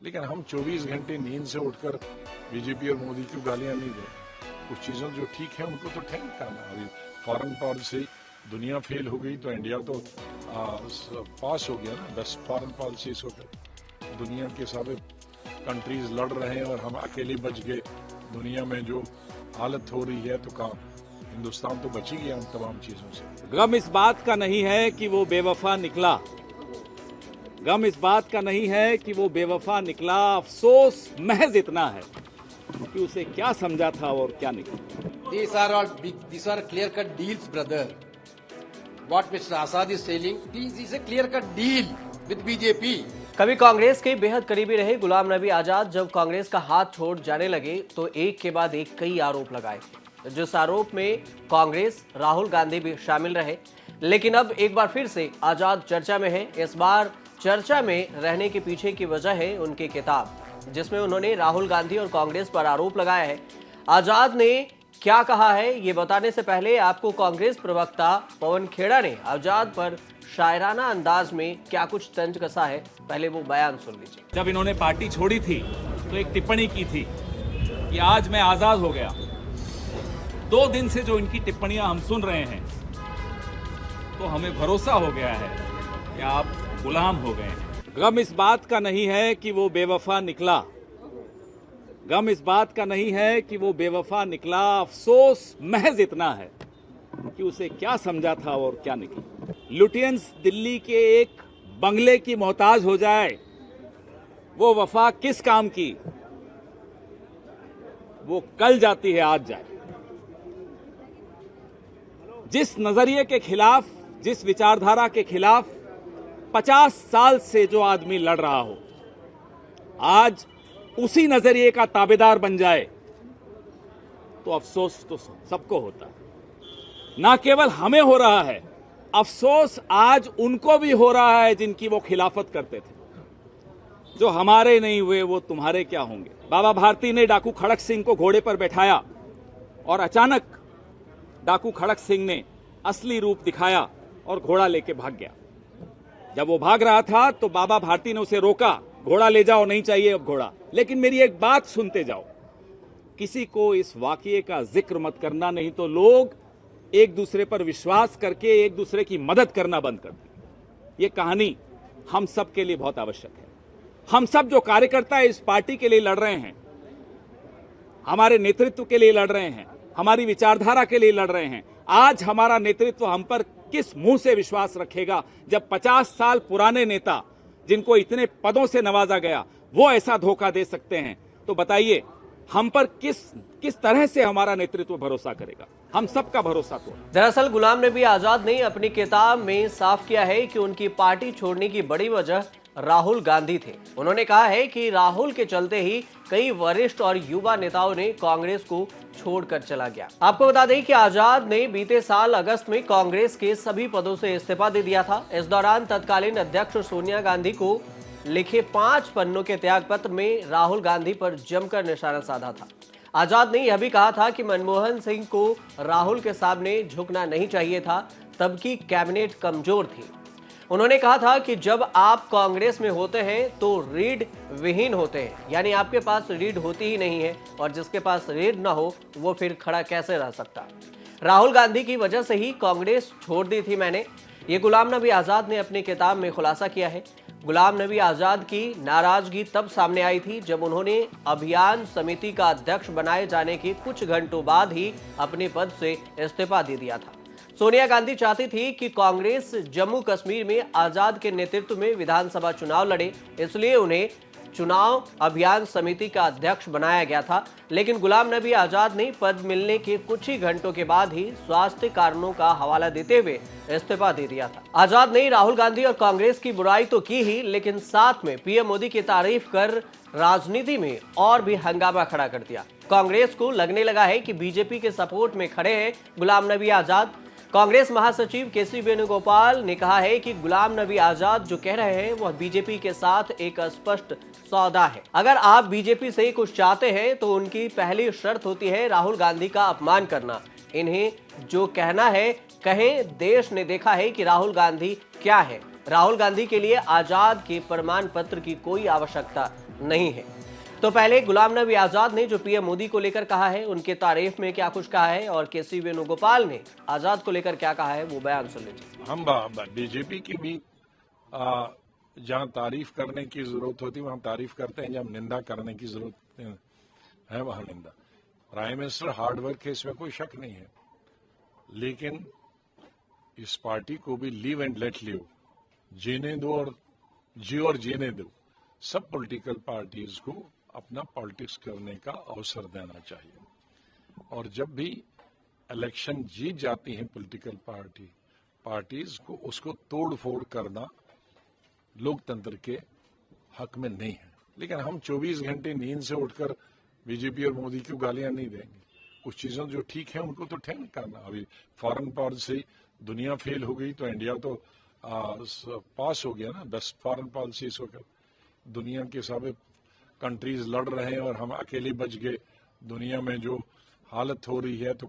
लेकिन हम 24 घंटे नींद से उठकर बीजेपी और मोदी की गालियां नहीं दें। कुछ चीज़ों जो ठीक है उनको तो ठीक करना। अभी फॉरेन पॉलिसी दुनिया फेल हो गई तो इंडिया तो पास हो गया ना। 10 फॉरेन पॉलिसीज होकर दुनिया के सारे कंट्रीज लड़ रहे हैं और हम अकेले बच गए। दुनिया में जो हालत हो रही है तो कहाँ हिंदुस्तान तो बच ही गया उन तमाम चीज़ों से। गम इस बात का नहीं है कि वो बेवफा निकला, गम इस बात का नहीं है कि वो बेवफा निकला, अफसोस महज इतना है कि उसे क्या समझा था और क्या निकला। These are clear-cut deals, brother. What Mr. Azad is saying, this is a clear-cut deal with BJP. कभी कांग्रेस के बेहद करीबी रहे गुलाम नबी आजाद जब कांग्रेस का हाथ छोड़ जाने लगे तो एक के बाद एक कई आरोप लगाए थे, जिस आरोप में कांग्रेस राहुल गांधी भी शामिल रहे। लेकिन अब एक बार फिर से आजाद चर्चा में है। इस बार चर्चा में रहने के पीछे की वजह है उनकी किताब, जिसमें उन्होंने राहुल गांधी और कांग्रेस पर आरोप लगाया है। आजाद ने क्या कहा है ये बताने से पहले आपको कांग्रेस प्रवक्ता पवन खेड़ा ने आजाद पर शायराना अंदाज में क्या कुछ तंज कसा है, पहले वो बयान सुन लीजिए। जब इन्होंने पार्टी छोड़ी थी तो एक टिप्पणी की थी कि आज मैं आजाद हो गया। 2 दिन से जो इनकी टिप्पणियां हम सुन रहे हैं तो हमें भरोसा हो गया है कि आप गुलाम हो गए हैं। गम इस बात का नहीं है कि वो बेवफा निकला, गम इस बात का नहीं है कि वो बेवफा निकला, अफसोस महज इतना है कि उसे क्या समझा था और क्या निकला। लुटियंस दिल्ली के एक बंगले की मोहताज हो जाए, वो वफा किस काम की, वो कल जाती है आज जाए। जिस नजरिए के खिलाफ, जिस विचारधारा के खिलाफ 50 साल से जो आदमी लड़ रहा हो, आज उसी नजरिए का ताबेदार बन जाए तो अफसोस तो सबको होता है। ना केवल हमें हो रहा है, अफसोस आज उनको भी हो रहा है जिनकी वो खिलाफत करते थे। जो हमारे नहीं हुए वो तुम्हारे क्या होंगे। बाबा भारती ने डाकू खड़क सिंह को घोड़े पर बैठाया और अचानक डाकू खड़क सिंह ने असली रूप दिखाया और घोड़ा लेके भाग गया। जब वो भाग रहा था तो बाबा भारती ने उसे रोका, घोड़ा ले जाओ, नहीं चाहिए अब घोड़ा। लेकिन मेरी एक बात सुनते जाओ, किसी को इस वाकये का जिक्र मत करना, नहीं तो लोग एक दूसरे पर विश्वास करके एक दूसरे की मदद करना बंद कर दें। ये कहानी हम सब के लिए बहुत आवश्यक है। हम सब जो कार्यकर्ता इस पार्टी के लिए लड़ रहे हैं, हमारे नेतृत्व के लिए लड़ रहे हैं, हमारी विचारधारा के लिए लड़ रहे हैं, आज हमारा नेतृत्व हम पर किस मुंह से विश्वास रखेगा जब 50 साल पुराने नेता जिनको इतने पदों से नवाजा गया वो ऐसा धोखा दे सकते हैं। तो बताइए हम पर किस तरह से हमारा नेतृत्व भरोसा करेगा। हम सबका भरोसा तो। दरअसल गुलाम नबी आजाद ने अपनी किताब में साफ किया है कि उनकी पार्टी छोड़ने की बड़ी वजह राहुल गांधी थे। उन्होंने कहा है कि राहुल के चलते ही कई वरिष्ठ और युवा नेताओं ने कांग्रेस को छोड़कर चला गया। आपको बता दें कि आजाद ने बीते साल अगस्त में कांग्रेस के सभी पदों से इस्तीफा दे दिया था। इस दौरान तत्कालीन अध्यक्ष सोनिया गांधी को लिखे 5 पन्नों के त्यागपत्र में राहुल गांधी पर जमकर निशाना साधा था। आजाद ने यह भी कहा था कि मनमोहन सिंह को राहुल के सामने झुकना नहीं चाहिए था, तब की कैबिनेट कमजोर थी। उन्होंने कहा था कि जब आप कांग्रेस में होते हैं तो रीढ़ विहीन होते हैं, यानी आपके पास रीढ़ होती ही नहीं है और जिसके पास रीढ़ ना हो वो फिर खड़ा कैसे रह सकता। राहुल गांधी की वजह से ही कांग्रेस छोड़ दी थी मैंने, ये गुलाम नबी आजाद ने अपनी किताब में खुलासा किया है। गुलाम नबी आजाद की नाराजगी तब सामने आई थी जब उन्होंने अभियान समिति का अध्यक्ष बनाए जाने के कुछ घंटों बाद ही अपने पद से इस्तीफा दे दिया था। सोनिया गांधी चाहती थी कि कांग्रेस जम्मू कश्मीर में आजाद के नेतृत्व में विधानसभा चुनाव लड़े, इसलिए उन्हें चुनाव अभियान समिति का अध्यक्ष बनाया गया था। लेकिन गुलाम नबी आजाद ने पद मिलने के कुछ ही घंटों के बाद ही स्वास्थ्य कारणों का हवाला देते हुए इस्तीफा दे दिया था। आजाद ने राहुल गांधी और कांग्रेस की बुराई तो की ही, लेकिन साथ में पीएम मोदी की तारीफ कर राजनीति में और भी हंगामा खड़ा कर दिया। कांग्रेस को लगने लगा है कि बीजेपी के सपोर्ट में खड़े हैं गुलाम नबी आजाद। कांग्रेस महासचिव केसी वेणुगोपाल ने कहा है कि गुलाम नबी आजाद जो कह रहे हैं वह बीजेपी के साथ एक स्पष्ट सौदा है। अगर आप बीजेपी से कुछ चाहते हैं तो उनकी पहली शर्त होती है राहुल गांधी का अपमान करना। इन्हें जो कहना है कहें, देश ने देखा है कि राहुल गांधी क्या है। राहुल गांधी के लिए आजाद के प्रमाण पत्र की कोई आवश्यकता नहीं है। तो पहले गुलाम नबी आजाद ने जो पीएम मोदी को लेकर कहा है, उनके तारीफ में क्या कुछ कहा है, और केसी वेणुगोपाल ने आजाद को लेकर क्या कहा है, वो बयान सुन लीजिए। हम बीजेपी की भी जहां तारीफ करने की जरूरत होती है वहां तारीफ करते हैं, जब निंदा करने की जरूरत है वहां निंदा। प्राइम मिनिस्टर हार्ड वर्क है, इसमें कोई शक नहीं है, लेकिन इस पार्टी को भी लीव एंड लेट लिव, जीने दो और जियो और जीने दो। सब पॉलिटिकल पार्टीज को अपना पॉलिटिक्स करने का अवसर देना चाहिए, और जब भी इलेक्शन जीत जाती हैं पॉलिटिकल पार्टीज को उसको तोड़ फोड़ करना लोकतंत्र के हक में नहीं है। लेकिन हम 24 घंटे नींद से उठकर बीजेपी और मोदी की गालियां नहीं देंगे। कुछ चीजों जो ठीक है उनको तो ठीक करना। अभी फॉरेन पॉलिसी दुनिया फेल हो गई तो इंडिया तो पास हो गया ना, बेस्ट फॉरेन पॉलिसी होकर। दुनिया के सब कंट्रीज लड़ रहे हैं और हम अकेले बच गए। दुनिया में जो हालत हो रही है तो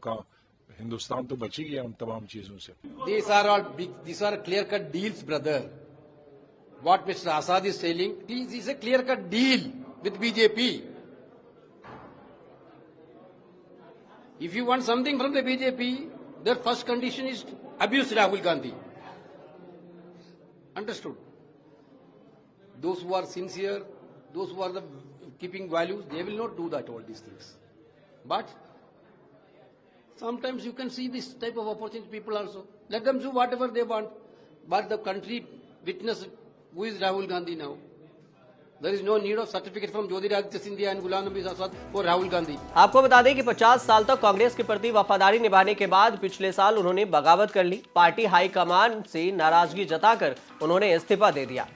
हिंदुस्तान तो बच ही गया उन तमाम चीजों से। These are clear-cut deals, brother. What Mr. Azad is saying, this is a clear-cut deal with BJP. If you want something from the BJP, their first condition is abuse Rahul Gandhi. Understood? Those who are sincere, those who are keeping values, they will not do that, all these things. But sometimes you can see this type of opportunity people also. Let them do whatever they want. But the country witness who is Rahul Gandhi now. There is no need of certificate from Jyotiraditya Scindia and Ghulam Nabi Azad for Rahul Gandhi. आपको बता दें कि 50 साल तक कांग्रेस के प्रति वफादारी निभाने के बाद पिछले साल उन्होंने बगावत कर ली। पार्टी हाईकमान से नाराजगी जताकर उन्होंने इस्तीफा दे दिया।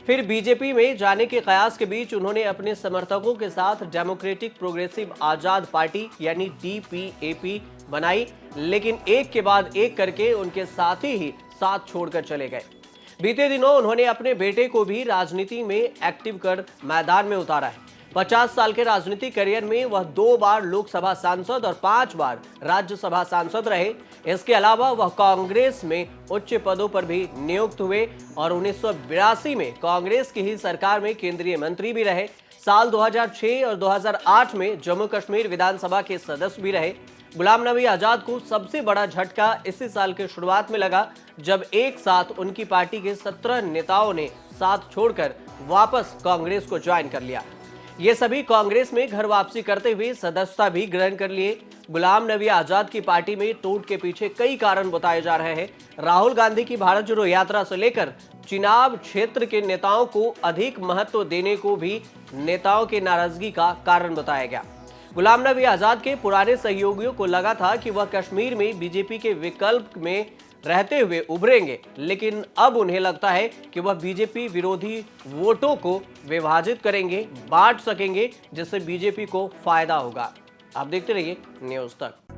फिर बीजेपी में जाने के कयास के बीच उन्होंने अपने समर्थकों के साथ डेमोक्रेटिक प्रोग्रेसिव आजाद पार्टी यानी डीपीएपी बनाई, लेकिन एक के बाद एक करके उनके साथी ही साथ छोड़कर चले गए। बीते दिनों उन्होंने अपने बेटे को भी राजनीति में एक्टिव कर मैदान में उतारा है। 50 साल के राजनीतिक करियर में वह 2 बार लोकसभा सांसद और 5 बार राज्यसभा सांसद रहे। इसके अलावा वह कांग्रेस में उच्च पदों पर भी नियुक्त हुए और 1982 में कांग्रेस की ही सरकार में केंद्रीय मंत्री भी रहे। साल 2006 और 2008 में जम्मू कश्मीर विधानसभा के सदस्य भी रहे। गुलाम नबी आजाद को सबसे बड़ा झटका इसी साल के शुरुआत में लगा, जब एक साथ उनकी पार्टी के 17 नेताओं ने साथ छोड़कर वापस कांग्रेस को ज्वाइन कर लिया। ये सभी कांग्रेस में घर वापसी करते हुए सदस्यता भी ग्रहण कर लिए। गुलाम नबी आजाद की पार्टी में टूट के पीछे कई कारण बताए जा रहे हैं। राहुल गांधी की भारत जोड़ो यात्रा से लेकर चुनाव क्षेत्र के नेताओं को अधिक महत्व देने को भी नेताओं की नाराजगी का कारण बताया गया। गुलाम नबी आजाद के पुराने सहयोगियों को लगा था कि वह कश्मीर में बीजेपी के विकल्प में रहते हुए उभरेंगे, लेकिन अब उन्हें लगता है कि वह बीजेपी विरोधी वोटों को विभाजित करेंगे, बांट सकेंगे, जिससे बीजेपी को फायदा होगा। आप देखते रहिए न्यूज़ तक।